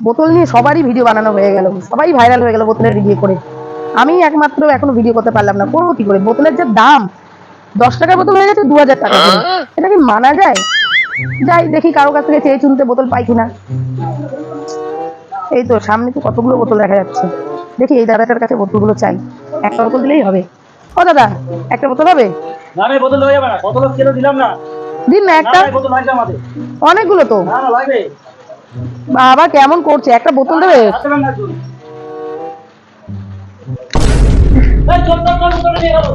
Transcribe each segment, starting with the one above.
বোতল নিয়ে সবারই ভিডিও বানানো হয়ে গেল, সবাই ভাইরাল হয়ে গেল বোতলের রিভিউ করে। আমি একমাত্র এখনো ভিডিও করতে পারলাম না, করবো কি করে? বোতলের যে দাম, 10 টাকার বোতল হয়ে গেছে 2000 টাকা করে। এটা কি মানা যায়? যাই দেখি কারো কাছ থেকে চেয়ে চুনতে বোতল পাই কিনা। এই তো সামনে তো কতগুলো বোতল দেখা যাচ্ছে, দেখি এই দাদাটার কাছে বোতলগুলো চাই। একটা বোতল দিলেই হবে। ও দাদা, একটা বোতল হবে? না রে, বোতল হয়ে যাবে না, বোতল কিলো দিলাম না। দিন না একটা। না রে, বোতল লাগবে আমাদের। অনেকগুলো তো। না না লাগবে। বাবা কেমন করছে, একটা বোতল দেবে? হাতে না তুই। এই চল চল চল, বোতল নিয়ে গেল।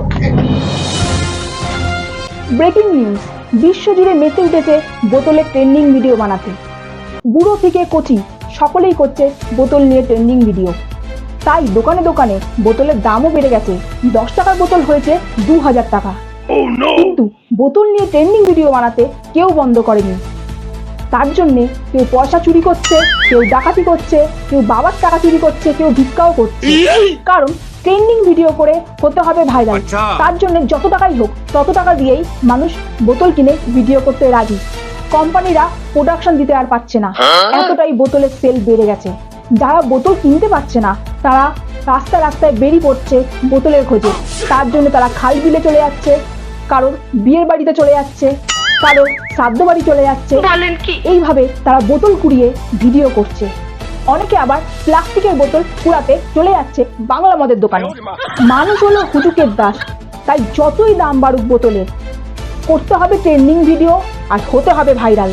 ব্রেকিং নিউজ, বিশ্বজুড়ে মেতে উঠেছে বোতলের ট্রেন্ডিং ভিডিও বানাতে। বুড়ো থেকে কচি সকলেই করছে বোতল নিয়ে ট্রেন্ডিং ভিডিও। তাই দোকানে দোকানে বোতলের দামও বেড়ে গেছে, 10 টাকার বোতল হয়েছে 2000 টাকা। কিন্তু বোতল নিয়ে ট্রেন্ডিং ভিডিও বানাতে কেউ বন্ধ করেনি। তার জন্যে কেউ পয়সা চুরি করছে, কেউ ডাকাতি করছে, কেউ বাবার টাকা চুরি করছে, কেউ ভিক্ষাও করছে। কারণ ট্রেন্ডিং ভিডিও করে হতে হবে ভাইরাল, তার জন্য যত টাকাই হোক তত টাকা দিয়েই মানুষ বোতল কিনে ভিডিও করতে রাজি। কোম্পানিরা প্রোডাকশন দিতে আর পারছে না, এতটাই বোতলের সেল বেড়ে গেছে। যারা বোতল কিনতে পারছে না তারা রাস্তায় রাস্তায় বেরিয়ে পড়ছে বোতলের খোঁজে। তার জন্য তারা খাল বিলে চলে যাচ্ছে, কারোর বিয়ের বাড়িতে চলে যাচ্ছে, কারোর শ্রাদ্ধ বাড়ি চলে যাচ্ছে। এইভাবে তারা বোতল কুড়িয়ে ভিডিও করছে। অনেকে আবার প্লাস্টিকের বোতল কুড়াতে চলে যাচ্ছে বাংলা মদের দোকানে। মানুষ হলো হুজুকের দাস, তাই যতই দাম বাড়ুক বোতলের, করতে হবে ট্রেন্ডিং ভিডিও আর হতে হবে ভাইরাল।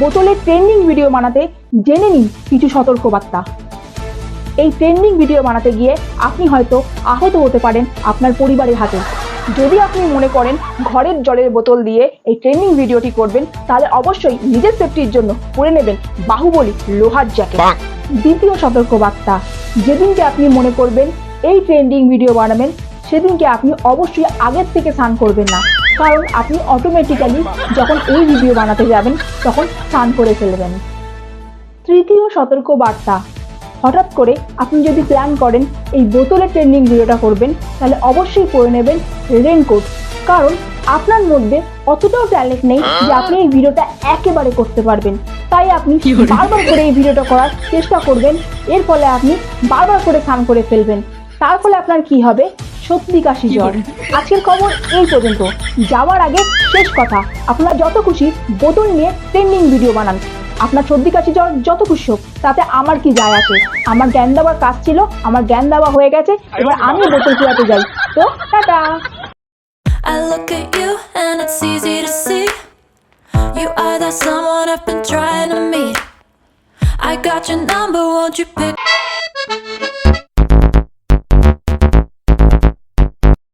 বোতলের ট্রেন্ডিং ভিডিও বানাতে জেনে নিন কিছু সতর্কবার্তা। এই ট্রেন্ডিং ভিডিও বানাতে গিয়ে আপনি হয়তো আহত হতে পারেন আপনার পরিবারের হাতে। যদি আপনি মনে করেন ঘরের জলের বোতল দিয়ে এই ট্রেন্ডিং ভিডিওটি করবেন, তাহলে অবশ্যই নিজের সেফটির জন্য পরে নেবেন বাহুবলী লোহার জ্যাকেট। দ্বিতীয় সতর্কবার্তা, যেদিনকে আপনি মনে করবেন এই ট্রেন্ডিং ভিডিও বানাবেন, সেদিনকে আপনি অবশ্যই আগের থেকে স্নান করবেন না, কারণ আপনি অটোমেটিক্যালি যখন এই ভিডিও বানাতে যাবেন তখন স্নান করে ফেলবেন। তৃতীয় সতর্কবার্তা, হঠাৎ করে আপনি যদি প্ল্যান করেন এই বোতলের ট্রেন্ডিং ভিডিওটা করবেন, তাহলে অবশ্যই পরে নেবেন রেনকোট। কারণ আপনার মধ্যে অতটাও ট্যালেন্ট নেই যে আপনি এই ভিডিওটা একেবারে করতে পারবেন। তাই আপনি বারবার করে এই ভিডিওটা করার চেষ্টা করবেন, এর ফলে আপনি বারবার করে স্নান করে ফেলবেন। তার ফলে আপনার কি হবে? সর্দি কাশি জ্বর। আজকের খবর এই পর্যন্ত। যাওয়ার আগে শেষ কথা, আপনারা যত খুশি বোতল নিয়ে ট্রেন্ডিং ভিডিও বানান, আপনার সর্দি কাশি জ্বর যত খুশি হোক, তাতে আমার কি যায় আসে? আমার জ্ঞান দেওয়ার কাজ ছিল, আমার জ্ঞান দেওয়া হয়ে গেছে, এবার আমি বোতল কুড়াতে যাই। তো tata. I look at you and it's easy to see you are that someone I've been trying to meet. I got your number, won't you pick